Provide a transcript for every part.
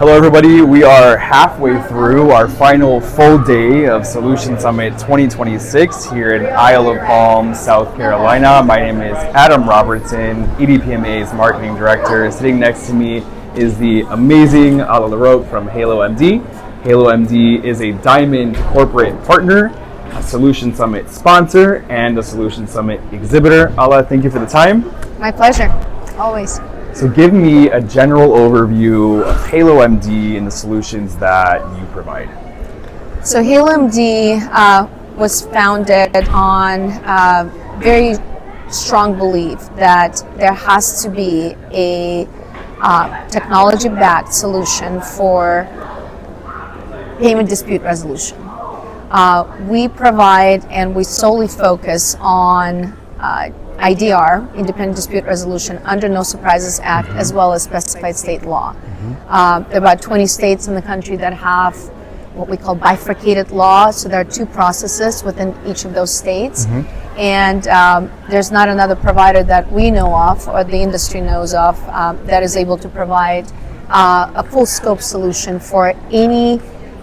Hello everybody, we are halfway through our final full day of Solution Summit 2026 here in Isle of Palm, South Carolina. My name is Adam Robertson, EDPMA's Marketing Director. Sitting next to me is the amazing Alla LaRoque from HaloMD. HaloMD is a Diamond Corporate Partner, a Solution Summit sponsor, and a Solution Summit exhibitor. Alla, thank you for the time. My pleasure, always. So give me a general overview of HaloMD and the solutions that you provide. So HaloMD was founded on very strong belief that there has to be a technology-backed solution for payment dispute resolution. We provide and we solely focus on IDR, Independent Dispute Resolution, under No Surprises Act, as well as specified state law. There are about 20 states in the country that have what we call bifurcated law, so there are two processes within each of those states. And there's not another provider that we know of, or the industry knows of, that is able to provide a full scope solution for any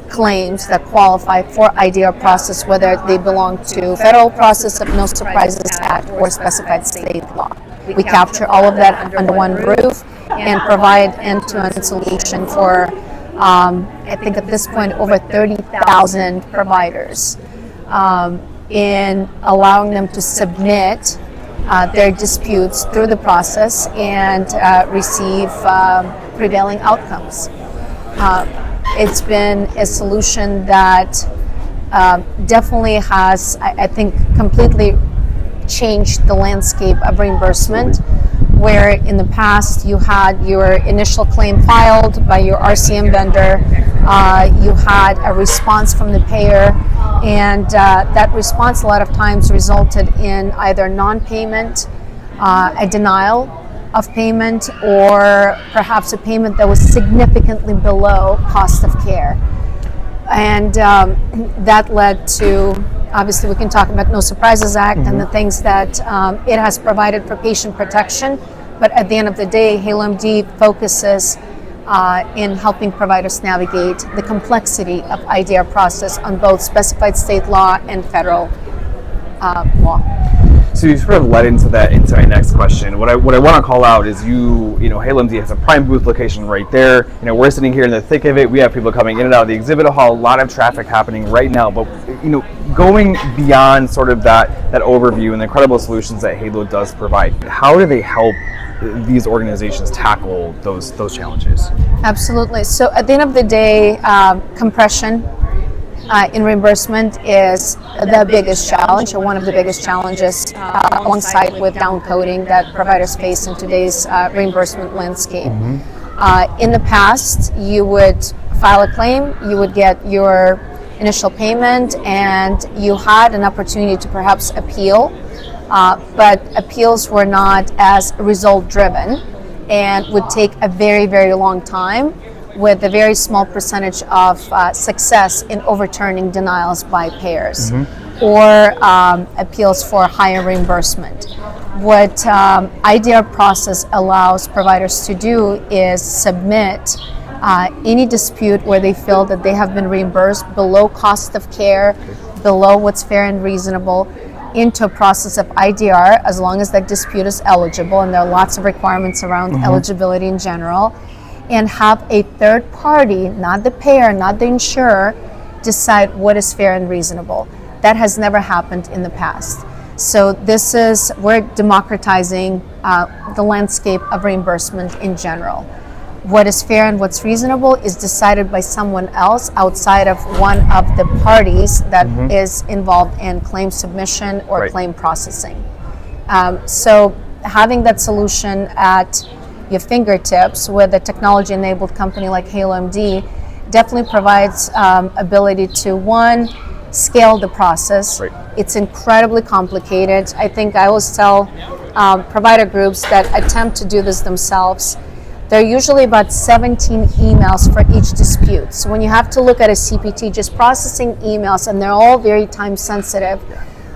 claims that qualify for IDR process, whether they belong to federal process of No Surprises Act or specified state law. We capture all of that under one roof and provide end-to-end solution for, I think at this point, over 30,000 providers, in allowing them to submit their disputes through the process and receive prevailing outcomes. It's been a solution that definitely has, I think, completely changed the landscape of reimbursement, where in the past you had your initial claim filed by your RCM vendor, you had a response from the payer, and that response a lot of times resulted in either non-payment, a denial of payment, or perhaps a payment that was significantly below cost of care. And that led to, obviously we can talk about No Surprises Act and the things that it has provided for patient protection, but at the end of the day, HaloMD focuses in helping providers navigate the complexity of IDR process on both specified state law and federal law. So you sort of led into my next question. What I want to call out is HaloMD has a prime booth location right there. We're sitting here in the thick of it. We have people coming in and out of the exhibit hall, a lot of traffic happening right now. But going beyond sort of that overview and the incredible solutions that Halo does provide, how do they help these organizations tackle those challenges? Absolutely. So at the end of the day, compression in reimbursement is the biggest challenge, or one of the biggest challenges, alongside with downcoding that providers face in today's reimbursement landscape. In the past, you would file a claim, you would get your initial payment, and you had an opportunity to perhaps appeal, but appeals were not as result-driven and would take a very, very long time, with a very small percentage of success in overturning denials by payers or appeals for higher reimbursement. What IDR process allows providers to do is submit any dispute where they feel that they have been reimbursed below cost of care, below what's fair and reasonable, into a process of IDR, as long as that dispute is eligible, and there are lots of requirements around eligibility in general, and have a third party, not the payer, not the insurer, decide what is fair and reasonable. That has never happened in the past. So we're democratizing the landscape of reimbursement in general. What is fair and what's reasonable is decided by someone else outside of one of the parties that is involved in claim submission or claim processing. So having that solution at your fingertips with a technology-enabled company like HaloMD definitely provides ability to, one, scale the process. It's incredibly complicated. I think I always tell provider groups that attempt to do this themselves, there are usually about 17 emails for each dispute. So when you have to look at a CPT just processing emails, and they're all very time sensitive,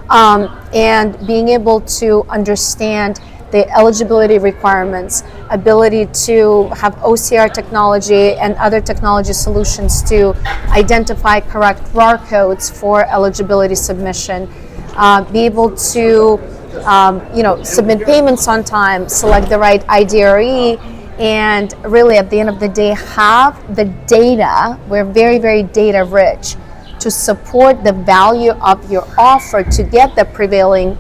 and being able to understand the eligibility requirements, ability to have OCR technology and other technology solutions to identify correct RAR codes for eligibility submission, be able to submit payments on time, select the right IDRE, and really at the end of the day have the data. We're very, very data rich to support the value of your offer to get the prevailing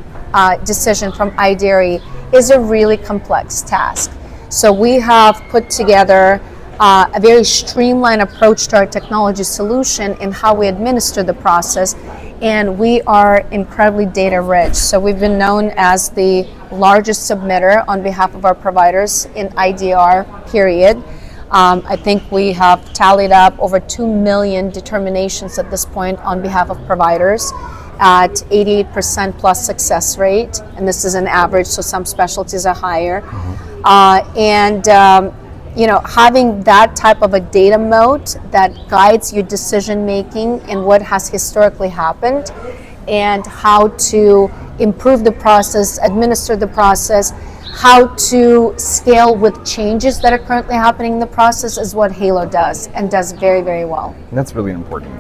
decision from IDRE is a really complex task. So we have put together a very streamlined approach to our technology solution in how we administer the process, and we are incredibly data rich. So we've been known as the largest submitter on behalf of our providers in IDR, period. I think we have tallied up over 2 million determinations at this point on behalf of providers at 88% plus success rate, and this is an average, so some specialties are higher. Having that type of a data moat that guides your decision making in what has historically happened and how to improve the process, administer the process, how to scale with changes that are currently happening in the process is what Halo does, and does very, very well. And that's really important.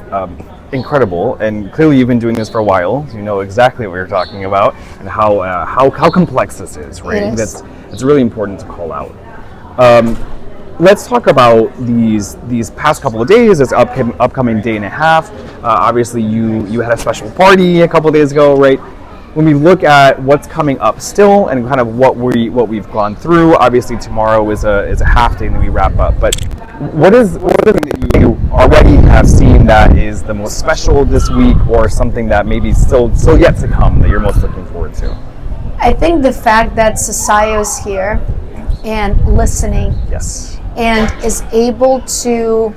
Incredible, and clearly you've been doing this for a while, so you know exactly what you're talking about and how complex this is, right? It is. That's really important to call out. Let's talk about these past couple of days, this upcoming day and a half. Obviously, you had a special party a couple of days ago, right? When we look at what's coming up still and kind of what we've gone through, obviously tomorrow is a half day and then we wrap up. But what is the thing that you already have seen that is the most special this week, or something that maybe still yet to come that you're most looking forward to? I think the fact that Sasayo is here and listening. Yes. And is able to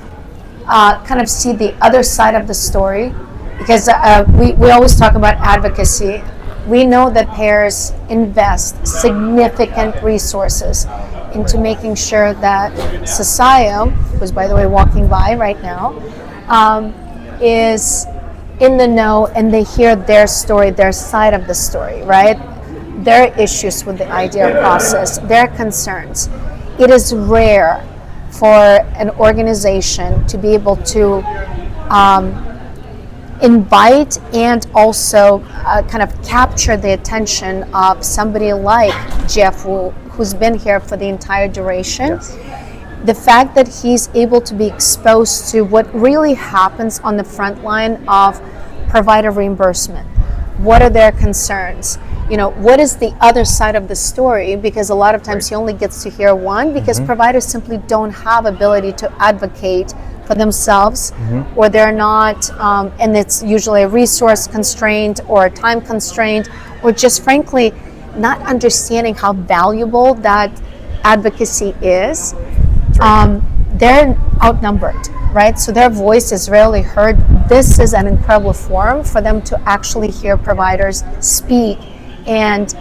kind of see the other side of the story, because we always talk about advocacy. We know that payers invest significant resources into making sure that Sasayo, who's by the way walking by right now, is in the know and they hear their story, their side of the story, right? Their issues with the IDR process, their concerns. It is rare for an organization to be able to invite and also kind of capture the attention of somebody like Jeff Wu, who's been here for the entire duration. Yes. The fact that he's able to be exposed to what really happens on the front line of provider reimbursement. What are their concerns? What is the other side of the story? Because a lot of times he only gets to hear one, because providers simply don't have ability to advocate for themselves, or they're not, and it's usually a resource constraint or a time constraint, or just frankly not understanding how valuable that advocacy is. They're outnumbered, right? So their voice is rarely heard. This is an incredible forum for them to actually hear providers speak and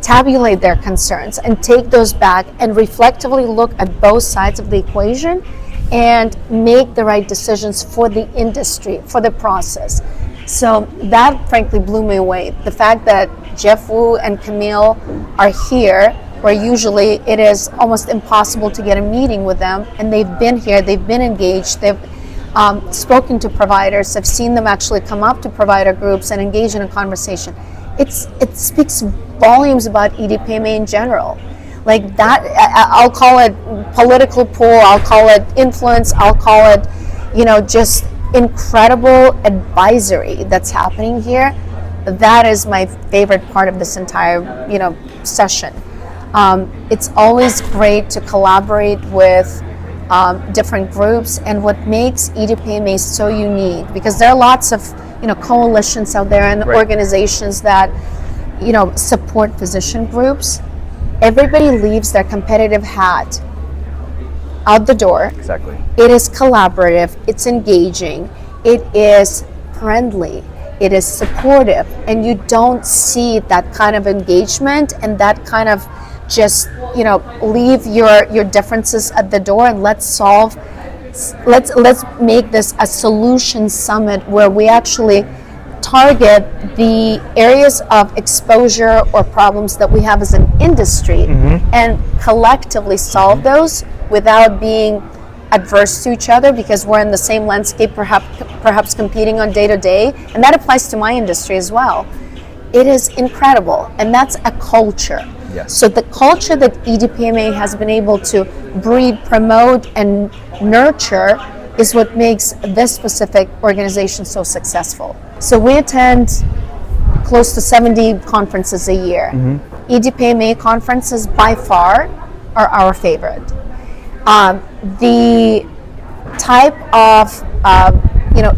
tabulate their concerns and take those back and reflectively look at both sides of the equation and make the right decisions for the industry, for the process. So that frankly blew me away. The fact that Jeff Wu and Camille are here, where usually it is almost impossible to get a meeting with them, and they've been here, they've been engaged, they've spoken to providers, I've seen them actually come up to provider groups and engage in a conversation. It speaks volumes about EDPMA in general. Like that, I'll call it political pull, I'll call it influence, I'll call it, just incredible advisory that's happening here. That is my favorite part of this entire, session. It's always great to collaborate with different groups, and what makes EDPMA so unique, because there are lots of coalitions out there and organizations that support physician groups. Everybody leaves their competitive hat out the door. Exactly. It is collaborative, it's engaging, it is friendly, it is supportive, and you don't see that kind of engagement and that kind of just leave your differences at the door and let's make this a solution summit where we actually target the areas of exposure or problems that we have as an industry and collectively solve those without being adverse to each other, because we're in the same landscape, perhaps competing on day to day, and that applies to my industry as well. It is incredible, and that's a culture. Yes. So the culture that EDPMA has been able to breed, promote, and nurture is what makes this specific organization so successful. So we attend close to 70 conferences a year. EDPMA conferences by far are our favorite. The type of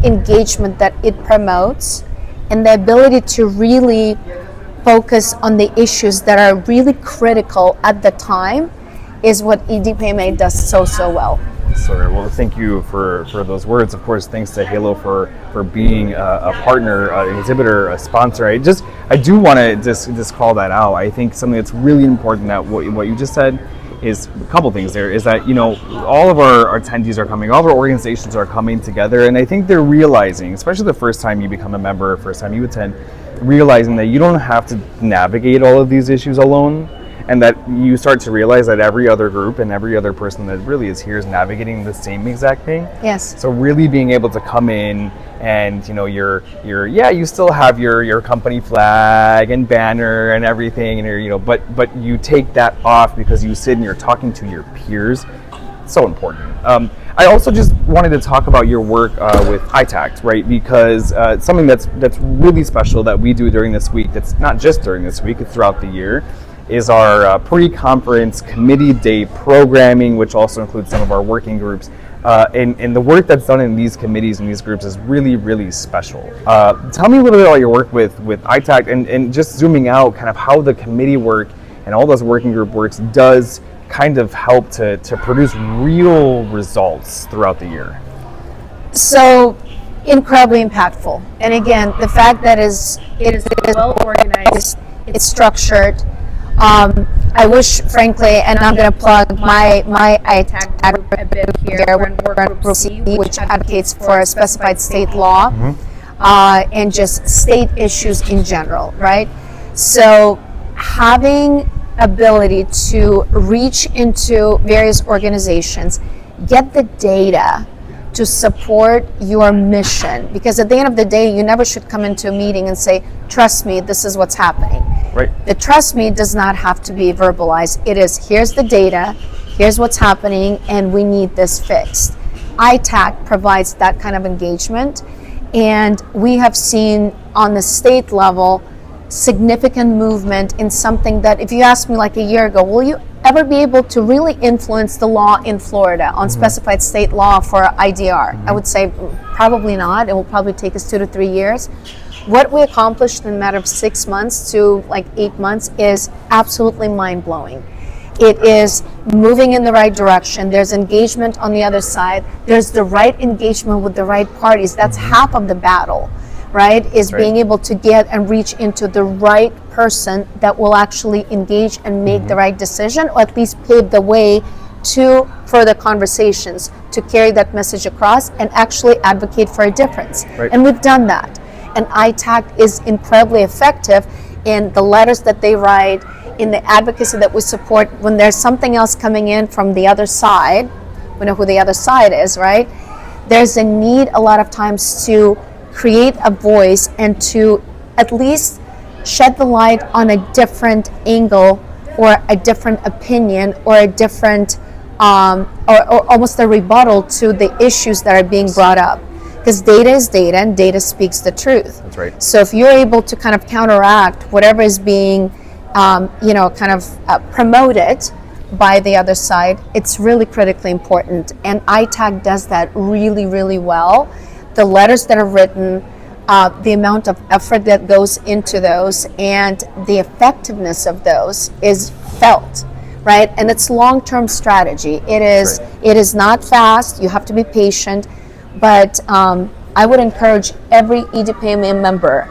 engagement that it promotes and the ability to really focus on the issues that are really critical at the time is what EDPMA does so well. Sorry, well, thank you for those words. Of course, thanks to Halo for being a partner, an exhibitor, a sponsor. I do want to just call that out. I think something that's really important, that what you just said, is a couple things there, is that, all of our attendees are coming, all of our organizations are coming together, and I think they're realizing, especially the first time you become a member, first time you attend, realizing that you don't have to navigate all of these issues alone, and that you start to realize that every other group and every other person that really is here is navigating the same exact thing. Yes. So really being able to come in and you still have your company flag and banner and everything, and but you take that off because you sit and you're talking to your peers. So important. I also just wanted to talk about your work with ITACT, right? Because something that's really special that we do during this week, that's not just during this week, it's throughout the year, is our pre-conference committee day programming, which also includes some of our working groups. And the work that's done in these committees and these groups is really, really special. Tell me a little bit about your work with ITACT, and just zooming out, kind of how the committee work and all those working group works does kind of help to produce real results throughout the year. So incredibly impactful. And again, the fact that it is well organized, it's structured. I wish, frankly, and I'm going to plug my ITAC group a bit here. We're in Work Group C, which advocates for a specified state law and just state issues in general, right? So having ability to reach into various organizations, get the data to support your mission, because at the end of the day, you never should come into a meeting and say, trust me, this is what's happening. Right. The trust me does not have to be verbalized. It is, here's the data, here's what's happening, and we need this fixed. ITAC provides that kind of engagement, and we have seen on the state level significant movement in something that, if you asked me like a year ago, will you ever be able to really influence the law in Florida on specified state law for IDR? I would say probably not. It will probably take us 2 to 3 years. What we accomplished in a matter of 6 months to like 8 months is absolutely mind-blowing. It is moving in the right direction. There's engagement on the other side. There's the right engagement with the right parties. That's half of the battle, right? Is being able to get and reach into the right person that will actually engage and make the right decision, or at least pave the way to further conversations, to carry that message across and actually advocate for a difference. Right. And we've done that. And ITAC is incredibly effective in the letters that they write, in the advocacy that we support. When there's something else coming in from the other side, we know who the other side is, right? There's a need a lot of times to create a voice and to at least shed the light on a different angle or a different opinion or a different, or almost a rebuttal to the issues that are being brought up. Because data is data, and data speaks the truth. That's right. So if you're able to kind of counteract whatever is being, promoted by the other side, it's really critically important. And ITAC does that really, really well. The letters that are written, the amount of effort that goes into those, and the effectiveness of those is felt, right? And it's long-term strategy. It is not fast. You have to be patient. But I would encourage every EDPMA member,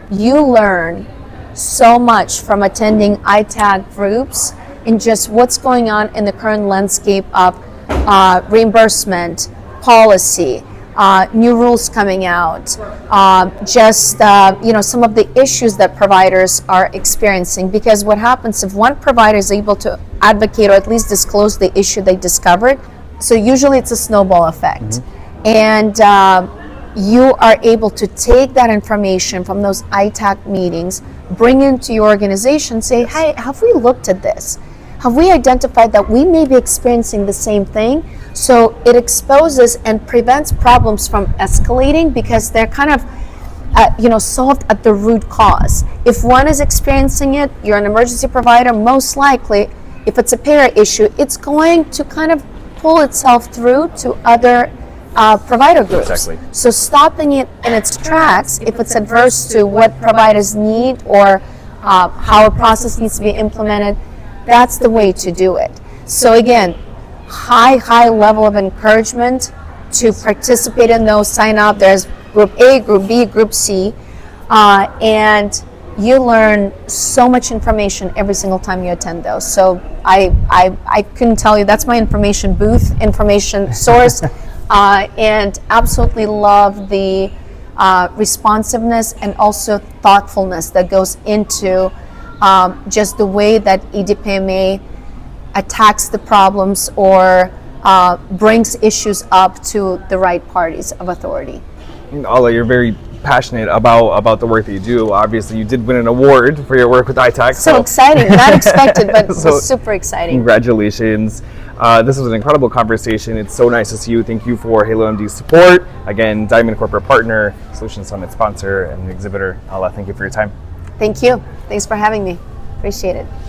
you learn so much from attending ITAC groups in just what's going on in the current landscape of reimbursement, policy, new rules coming out, some of the issues that providers are experiencing. Because what happens if one provider is able to advocate or at least disclose the issue they discovered, so usually it's a snowball effect. And you are able to take that information from those ITAC meetings, bring into your organization, say, hey, have we looked at this? Have we identified that we may be experiencing the same thing? So it exposes and prevents problems from escalating because they're kind of solved at the root cause. If one is experiencing it, you're an emergency provider, most likely, if it's a payer issue, it's going to kind of pull itself through to other provider groups. Exactly. So stopping it in its tracks, if it's adverse to what providers need or how a process needs to be implemented, that's the way to do it. So again, high level of encouragement to participate in those, sign up. There's Group A, Group B, Group C, and you learn so much information every single time you attend those. So I couldn't tell you, that's my information booth, information source, and absolutely love the responsiveness and also thoughtfulness that goes into just the way that EDPMA attacks the problems or brings issues up to the right parties of authority. Alla, you're very passionate about the work that you do. Obviously, you did win an award for your work with ITAC. So exciting, not expected, but was super exciting. Congratulations. This was an incredible conversation. It's so nice to see you. Thank you for HaloMD's support. Again, Diamond Corporate Partner, Solution Summit sponsor, and exhibitor. Alla, thank you for your time. Thank you. Thanks for having me. Appreciate it.